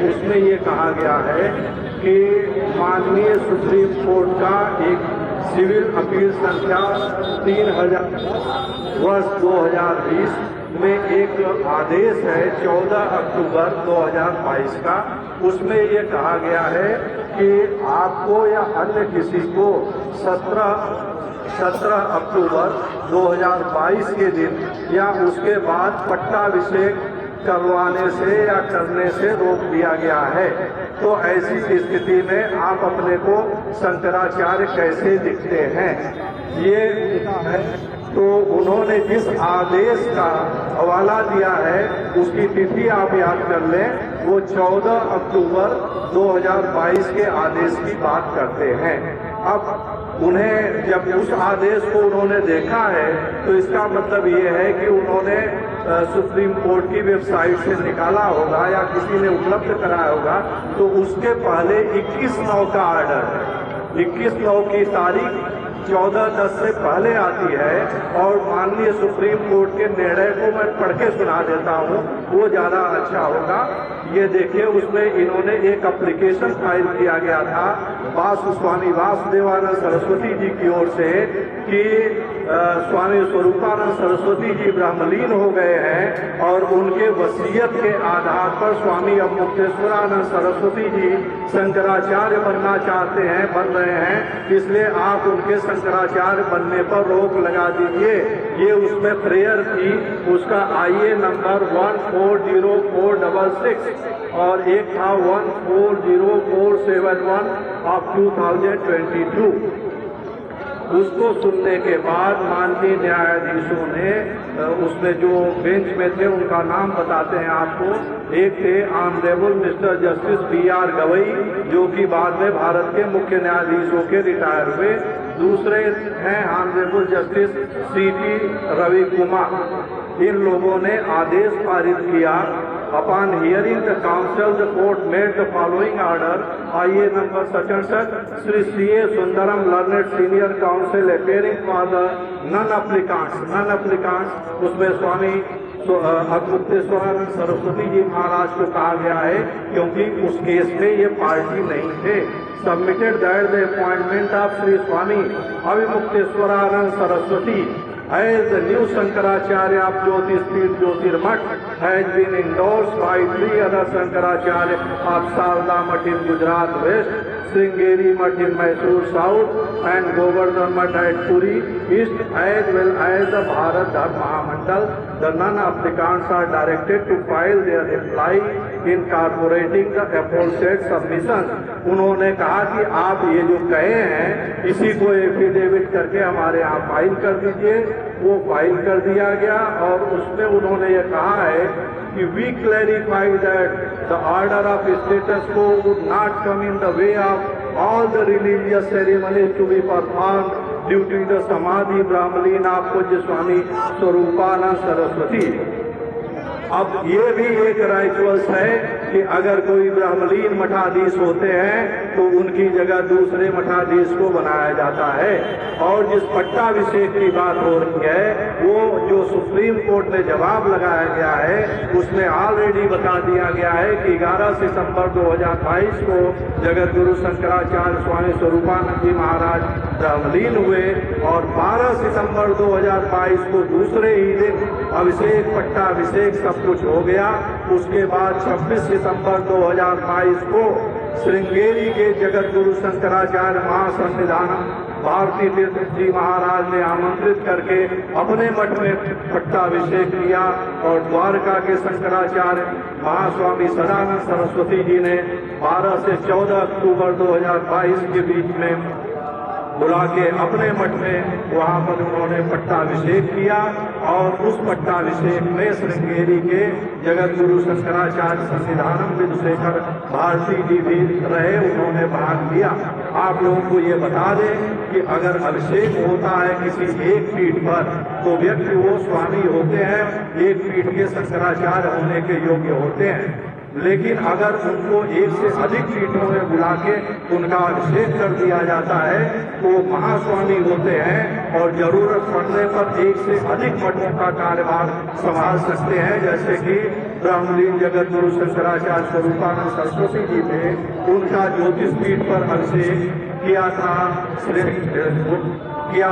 उसमें ये कहा गया है कि माननीय सुप्रीम कोर्ट का एक सिविल अपील संख्या 3000 वर्ष 2020 में एक आदेश है 14 अक्टूबर 2022 का। उसमें ये कहा गया है कि आपको या अन्य किसी को 17 अक्टूबर 2022 के दिन या उसके बाद पट्टाभिषेक करवाने से या करने से रोक दिया गया है। तो ऐसी स्थिति में आप अपने को शंकराचार्य कैसे दिखते हैं? ये तो उन्होंने जिस आदेश का हवाला दिया है उसकी तिथि आप याद कर लें, वो 14 अक्टूबर 2022 के आदेश की बात करते हैं। अब उन्हें जब उस आदेश को उन्होंने देखा है तो इसका मतलब ये है कि उन्होंने सुप्रीम कोर्ट की वेबसाइट से निकाला होगा या किसी ने उपलब्ध कराया होगा। तो उसके पहले 21/9 का ऑर्डर है। 21/9 की तारीख 14/10 से पहले आती है और माननीय सुप्रीम कोर्ट के निर्णय को मैं पढ़ के सुना देता हूँ, वो ज्यादा अच्छा होगा। ये देखिए, उसमें इन्होंने एक एप्लीकेशन फाइल किया गया था स्वामी वासुदेवानंद सरस्वती जी की ओर से कि स्वामी स्वरूपानंद सरस्वती जी ब्रह्मलीन हो गए हैं और उनके वसीयत के आधार पर स्वामी अब मुक्तेश्वरानंद सरस्वती जी शंकराचार्य बनना चाहते हैं, बन रहे हैं, इसलिए आप उनके शंकराचार्य बनने पर रोक लगा दीजिए। ये उसमें प्रेयर थी। उसका IA नंबर 140466 और एक था 140471 ऑफ 2022। उसको सुनने के बाद माननीय न्यायाधीशों ने उसमें जो बेंच में थे उनका नाम बताते हैं आपको। एक थे honourable mister justice BR Gavai, जो कि बाद में भारत के मुख्य न्यायाधीशों के रिटायर हुए। दूसरे हैं honourable justice CT Ravi Kumar. इन लोगों ने आदेश पारित किया। Upon hearing the counsel, the court made the following order. IA number such and such, Sri C.A. Sundaram, learned senior counsel appearing for the non-applicants, उसमें स्वामी मुक्तेश्वरानंद सरस्वती जी महाराज को कहा गया है क्योंकि उस केस में ये पार्टी नहीं थे। Submitted that the appointment of Sri Swami Avimukteswaranand Saraswati as the new Shankaracharya of Jyotispith Jyotirmath has been endorsed by 3 other Shankaracharya of Sarda Math in Gujarat West, Sringeri Math in Mysore South and Govardhan Math at Puri East, as well as the Bharat Dharma Mahamandal. The non-applicants are directed to file their reply incorporating the aforesaid submissions. उन्होंने कहा कि आप ये जो कहे हैं इसी को एफिडेविट करके हमारे यहाँ फाइल कर दीजिए। वो फाइल कर दिया गया और उसमें उन्होंने ये कहा है कि we clarify that the order of status quo would not come in the way of all the religious ceremonies to be performed due to the Samadhi Brahmalin of पूज्य स्वामी स्वरूपानंद सरस्वती। अब ये भी एक राइचुअल्स है कि अगर कोई ब्रह्मलीन मठाधीश होते हैं तो उनकी जगह दूसरे मठाधीश को बनाया जाता है। और जिस पट्टाभिषेक की बात हो रही है वो जो सुप्रीम कोर्ट में जवाब लगाया गया है उसमें ऑलरेडी बता दिया गया है कि 11 सितंबर 2022 को जगत गुरु शंकराचार्य स्वामी स्वरूपानंद जी महाराज ब्रह्मलीन हुए और 12 सितंबर 2022 को दूसरे ही दिन अभिषेक पट्टाभिषेक सब कुछ हो गया। उसके बाद 26 सितंबर 2022 को श्रृंगेरी के जगत गुरु शंकराचार्य महासन्निधान भारती तीर्थ जी महाराज ने आमंत्रित करके अपने मठ में पट्टाभिषेक किया और द्वारका के शंकराचार्य महास्वामी सदानंद सरस्वती जी ने 12 से 14 अक्टूबर 2022 के बीच में बुला के अपने मठ में वहां पर उन्होंने पट्टाभिषेक किया और उस पट्टाभिषेक में श्रृंगेरी के जगत गुरु शंकराचार्य सन्निधानम विदुशेखर भारती जी भी रहे, उन्होंने भाग लिया। आप लोगों को ये बता दें कि अगर अभिषेक होता है किसी एक पीठ पर तो व्यक्ति वो स्वामी होते हैं, एक पीठ के शंकराचार्य होने के योग्य होते हैं। लेकिन अगर उनको एक से अधिक पीठों में बुला के उनका अभिषेक कर दिया जाता है तो महास्वामी होते हैं और जरूरत पड़ने पर एक से अधिक मठों का कार्यभार संभाल सकते हैं। जैसे कि ब्रह्मलीन जगत गुरु शंकराचार्य स्वरूपानंद सरस्वती जी ने उनका ज्योतिष पीठ पर अभिषेक किया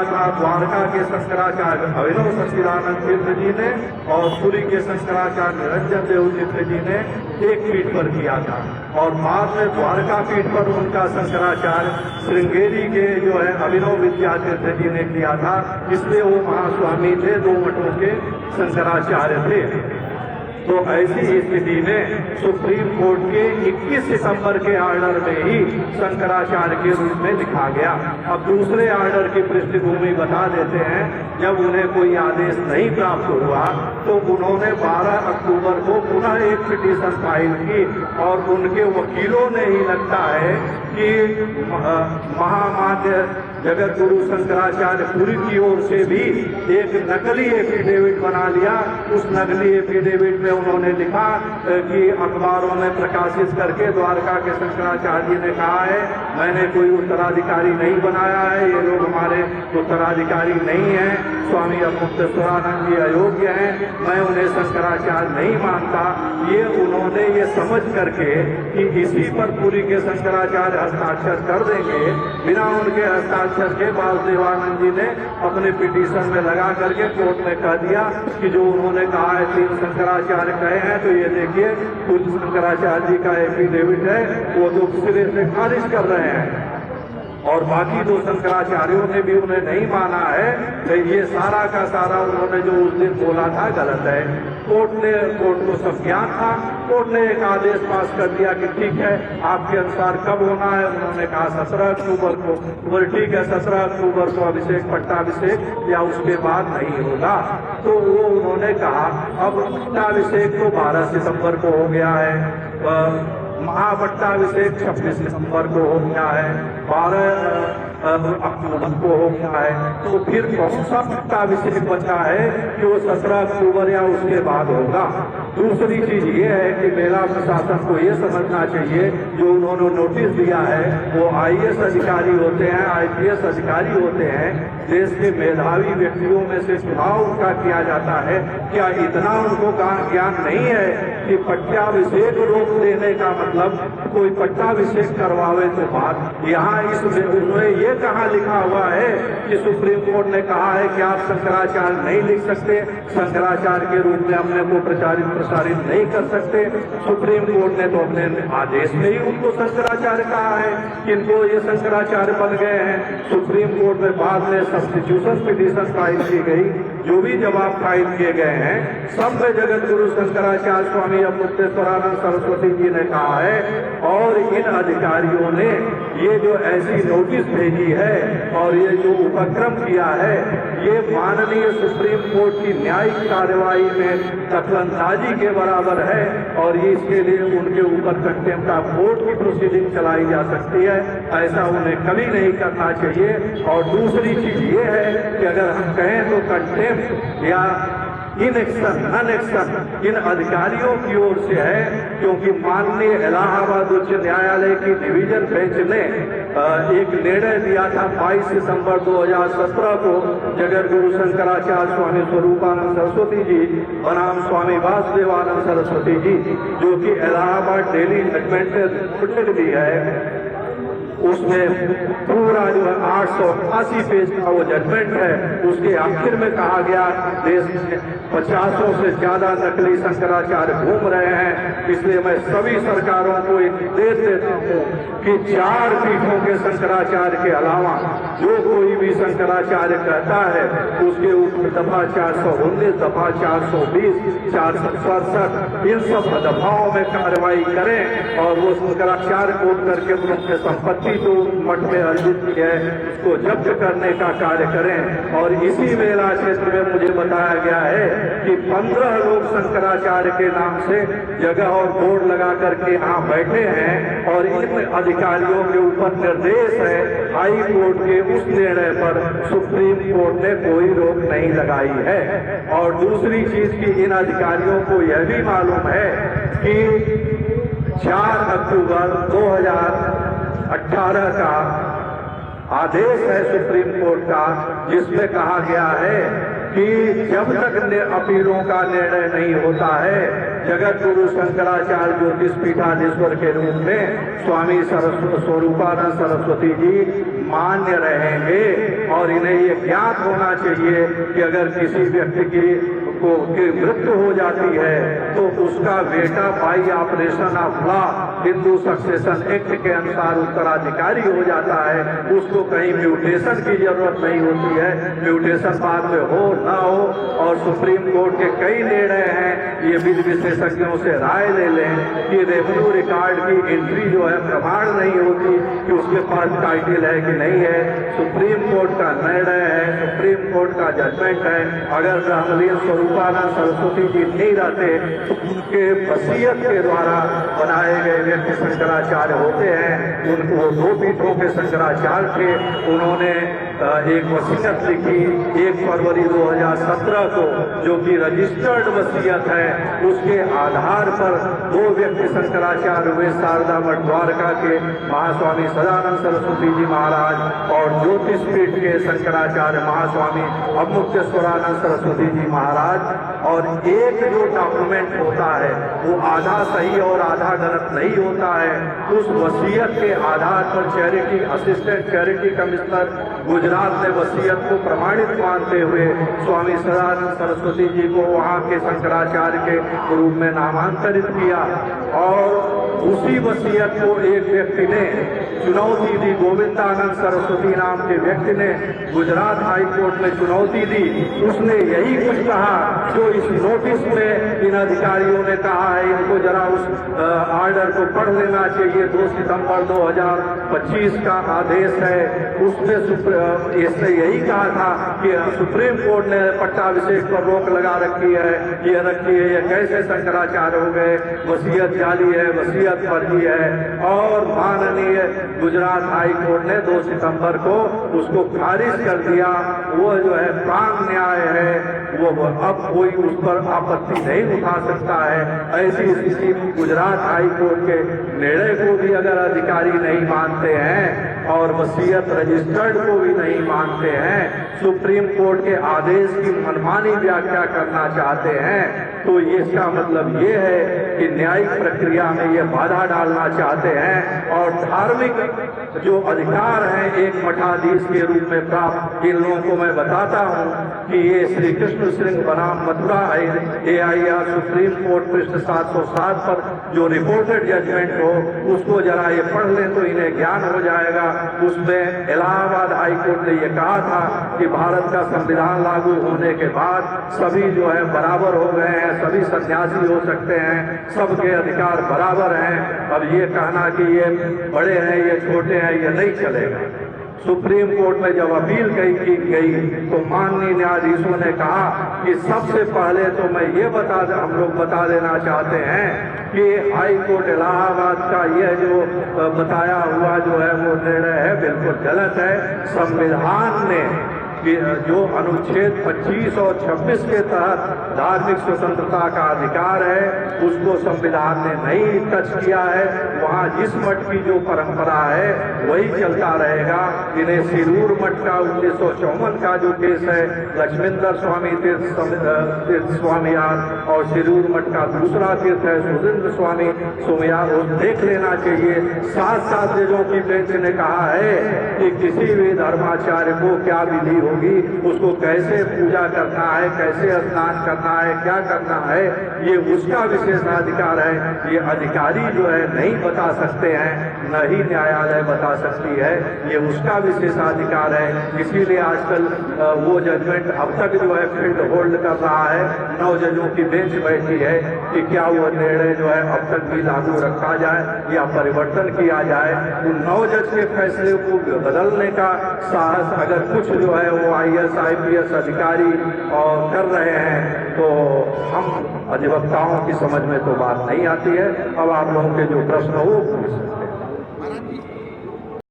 था द्वारका के शंकराचार्य अभिनव सच्चिदानंद तीर्थ जी ने, और पुरी के शंकराचार्य निरंजन देव तीर्थ जी ने एक पीठ पर किया था, और बाद में द्वारका पीठ पर उनका शंकराचार्य श्रृंगेरी के जो है अभिनव विद्या तीर्थ जी ने किया था। इसलिए वो महास्वामी थे, 2 मठों के शंकराचार्य थे। तो ऐसी स्थिति में सुप्रीम कोर्ट के 21 सितंबर के ऑर्डर में ही शंकराचार्य के रूप में लिखा गया। अब दूसरे ऑर्डर की पृष्ठभूमि बता देते हैं। जब उन्हें कोई आदेश नहीं प्राप्त हुआ तो उन्होंने 12 अक्टूबर को पुनः एक पिटीशन फाइल की, और उनके वकीलों ने ही लगता है कि महामान्य जगत गुरु शंकराचार्य पुरी की ओर से भी एक नकली एफिडेविट बना लिया। उस नकली एफिडेविट में उन्होंने लिखा कि अखबारों में प्रकाशित करके द्वारका के शंकराचार्य जी ने कहा है, मैंने कोई उत्तराधिकारी नहीं बनाया है, ये लोग हमारे उत्तराधिकारी नहीं हैं, स्वामी अमुक्तेश्वरानंद जी अयोग्य हैं, मैं उन्हें शंकराचार्य नहीं मानता। ये उन्होंने ये समझ करके कि इसी पर पुरी के शंकराचार्य हस्ताक्षर कर देंगे, बिना उनके हस्ताक्षर के वासुदेवानंद जी ने अपने पिटीशन में लगा करके कोर्ट में कह दिया कि जो उन्होंने कहा है 3 शंकराचार्य कहे हैं, तो ये देखिए कुछ शंकराचार्य जी का एफिडेविट है, वो तो सिरे से खारिज कर रहे हैं, और बाकी 2 शंकराचार्यों ने भी उन्हें नहीं माना है। तो ये सारा का सारा उन्होंने जो उस दिन बोला था गलत है। कोर्ट को सब ज्ञान था। कोर्ट ने एक आदेश पास कर दिया कि ठीक है, आपके अनुसार कब होना है। उन्होंने कहा 17 अक्टूबर को। बोले ठीक है, 17 अक्टूबर को अभिषेक, पट्टाभिषेक या उसके बाद नहीं होगा। तो वो उन्होंने कहा अब पट्टाभिषेक तो 12 सितंबर को हो गया है, महापट्टाभिषेक 26 सितंबर को हो गया है, 12 अक्टूबर को हो गया है, तो फिर कौन सा पट्टाभिषेक बचा है कि वो 17 अक्टूबर या उसके बाद होगा। दूसरी चीज ये है कि मेला प्रशासन को ये समझना चाहिए, जो उन्होंने नोटिस दिया है वो IAS अधिकारी होते हैं, IPS अधिकारी होते हैं, देश के मेधावी व्यक्तियों में से चुनाव उनका किया जाता है। क्या इतना उनको ज्ञान नहीं है कि पट्टाभिषेक रोक देने का मतलब कोई पट्टाभिषेक करवावे तो बात। यहाँ इसमें ये कहाँ लिखा हुआ है कि सुप्रीम कोर्ट ने कहा है कि आप शंकराचार्य नहीं लिख सकते, शंकराचार्य के रूप में अपने को प्रसारित नहीं कर सकते। सुप्रीम कोर्ट ने तो अपने आदेश में ही उनको शंकराचार्य कहा है कि इनको ये शंकराचार्य बन गए हैं। सुप्रीम कोर्ट में बाद में सब्स्टिट्यूशन पिटीशन फाइल की गई, जो भी जवाब फाइल किए गए हैं सब में जगत गुरु शंकराचार्य स्वामी अमुक्तेश्वरानंद सरस्वती जी ने कहा है, और इन अधिकारियों ने ये जो ऐसी नोटिस भेजी है और ये जो उपक्रम किया है, ये माननीय सुप्रीम कोर्ट की न्यायिक कार्यवाही में दखलंदाजी के बराबर है, और इसके लिए उनके ऊपर कंटेम्प्ट ऑफ कोर्ट की प्रोसीडिंग चलाई जा सकती है। ऐसा उन्हें कभी नहीं करना चाहिए। और दूसरी चीज ये है कि अगर हम कहें तो कंटेम्प्ट या इनएक्शन नॉन एक्शन इन अधिकारियों की ओर से है, क्योंकि माननीय इलाहाबाद उच्च न्यायालय की डिवीजन बेंच ने एक निर्णय दिया था 22 सितंबर 2017 को जगत गुरु शंकराचार्य स्वामी स्वरूपानंद सरस्वती जी बनाम स्वामी वासुदेवानंद सरस्वती जी, जो कि इलाहाबाद डेली जजमेंट रिपोर्टेड भी है। उसमें पूरा जो है 880 पेज का वो जजमेंट है। उसके आखिर में कहा गया देश में 50 से ज्यादा नकली शंकराचार्य घूम रहे हैं, इसलिए मैं सभी सरकारों को एक निर्देश देता हूँ कि 4 पीठों के शंकराचार्य के अलावा जो कोई भी शंकराचार्य कहता है उसके ऊपर दफा 419, दफा 420, 467 इन सब दफाओं में कार्रवाई करें, और वो शंकराचार्य को करके उनके संपत्ति तो मठ में अर्जित की है उसको जब्त करने का कार्य करें। और इसी मेला क्षेत्र में मुझे बताया गया है कि 15 लोग शंकराचार्य के नाम से जगह और बोर्ड लगा करके यहाँ बैठे हैं, और इन अधिकारियों के ऊपर निर्देश है हाई कोर्ट के उस निर्णय पर सुप्रीम कोर्ट ने कोई रोक नहीं लगाई है। और दूसरी चीज की इन अधिकारियों को यह भी मालूम है कि 4 अक्टूबर 2018 का आदेश है सुप्रीम कोर्ट का, जिसमें कहा गया है कि जब तक अपीलों का निर्णय नहीं होता है, जगत गुरु शंकराचार्य ज्योतिष पीठाधीश्वर के रूप में स्वामी स्वरूपानंद सरस्वती जी मान्य रहेंगे। और इन्हें ये ज्ञात होना चाहिए कि अगर किसी व्यक्ति की मृत्यु हो जाती है तो उसका बेटा by operation of law Hindu succession act के अनुसार उत्तराधिकारी हो जाता है। उसको कहीं म्यूटेशन की जरूरत नहीं होती है, म्यूटेशन बाद में हो ना हो। और सुप्रीम कोर्ट के कई निर्णय हैं, ये विधि विशेषज्ञों से राय ले लें कि रेवेन्यू रिकॉर्ड की एंट्री जो है प्रमाण नहीं होती कि उसके पास टाइटल है कि नहीं है। सुप्रीम कोर्ट का निर्णय है, सुप्रीम कोर्ट का जजमेंट है। अगर ब्रह्मलीन स्वरूपानंद सरस्वती जी नहीं रहते तो उनके वसीयत के द्वारा बनाए गए व्यक्ति शंकराचार्य होते हैं। उनको वो 2 पीठों के शंकराचार्य थे। उन्होंने एक वसीयत लिखी 1 फरवरी 2017 को, जो कि रजिस्टर्ड वसीयत है। उसके आधार पर 2 व्यक्ति शंकराचार्य हुए, शारदा मठ द्वारका के महास्वामी सदानंद सरस्वती जी महाराज और ज्योतिष पीठ के शंकराचार्य महास्वामी अवमुक्तेश्वरानंद सरस्वती जी महाराज। और एक जो डॉक्यूमेंट होता है वो आधा सही और आधा गलत नहीं होता है। उस वसीयत के आधार पर charity assistant charity commissioner Gujarat ने वसीयत को प्रमाणित मानते हुए स्वामी सदानंद सरस्वती जी को वहां के शंकराचार्य के रूप में नामांतरित किया। और उसी वसीयत को एक व्यक्ति ने चुनौती दी, गोविंदानंद सरस्वती नाम के व्यक्ति ने गुजरात हाई कोर्ट में चुनौती दी। उसने यही कुछ कहा जो इस नोटिस में इन अधिकारियों ने कहा है। इनको जरा उस आर्डर को पढ़ लेना चाहिए। 2 सितंबर 2025 का आदेश है। उसमें इसने यही कहा था कि सुप्रीम कोर्ट ने पट्टाभिषेक पर रोक लगा रखी है, ये कैसे शंकराचार्य हो गए, वसीयत जाली है, वसीयत फर्जी है। और माननीय गुजरात हाई कोर्ट ने 2 सितंबर को उसको खारिज कर दिया। वो जो है प्रांग न्याय है, वो अब कोई उस पर आपत्ति नहीं उठा सकता है। ऐसी स्थिति में गुजरात हाई कोर्ट के निर्णय को भी अगर अधिकारी नहीं मानते हैं और वसीयत रजिस्टर्ड को भी नहीं मानते हैं, सुप्रीम कोर्ट के आदेश की मनमानी व्याख्या करना चाहते हैं, तो इसका मतलब ये है कि न्यायिक प्रक्रिया में ये बाधा डालना चाहते हैं। और धार्मिक जो अधिकार हैं एक मठाधीश के रूप में प्राप्त, इन लोगों को मैं बताता हूँ कि ये श्री कृष्ण सिंह बनाम मथुरा AIR सुप्रीम कोर्ट पृष्ठ 707 पर जो रिपोर्टेड जजमेंट हो उसको जरा ये पढ़ लें तो इन्हें ज्ञान हो जाएगा। उसमें इलाहाबाद हाई कोर्ट ने ये कहा था कि भारत का संविधान लागू होने के बाद सभी जो है बराबर हो गए हैं, सभी सन्यासी हो सकते हैं, सबके अधिकार बराबर हैं। अब ये कहना कि ये बड़े हैं ये छोटे हैं, ये नहीं चलेगा। सुप्रीम कोर्ट में जब अपील की गई तो माननीय न्यायाधीशों ने कहा कि सबसे पहले तो मैं ये हम लोग बता देना चाहते हैं कि हाई कोर्ट इलाहाबाद का यह जो बताया हुआ जो है वो निर्णय है बिल्कुल गलत है। संविधान ने जो अनुच्छेद 25 और 26 के तहत धार्मिक स्वतंत्रता का अधिकार है उसको संविधान ने नहीं टच किया है। वहाँ जिस मठ की जो परंपरा है वही चलता रहेगा। इन्हें सिरूर मठ का 1954 का जो केस है लक्ष्मेंद्र स्वामी तीर्थ स्वामियार और सिरूर मठ का दूसरा तीर्थ है सुरेंद्र स्वामी सोमयार, वो देख लेना चाहिए। 7 जजों की बेंच ने कहा है कि किसी भी धर्माचार्य को क्या विधि होगी, उसको कैसे पूजा करना है, कैसे स्नान करना है, क्या करना है, ये उसका विशेषाधिकार है। ये अधिकारी जो है नहीं बता सकते हैं, न ही न्यायालय बता सकती है, ये उसका विशेषाधिकार है। इसीलिए आजकल वो जजमेंट अब तक जो है फील्ड होल्ड कर रहा है। 9 जजों की बेंच बैठी है कि क्या वो निर्णय जो है अब तक भी लागू रखा जाए या परिवर्तन किया जाए। उन 9 जज के फैसले को बदलने का साहस अगर कुछ जो है वो IAS IPS अधिकारी और कर रहे हैं तो हम अधिवक्ताओं की समझ में तो बात नहीं आती है। अब आप लोगों के जो प्रश्न हो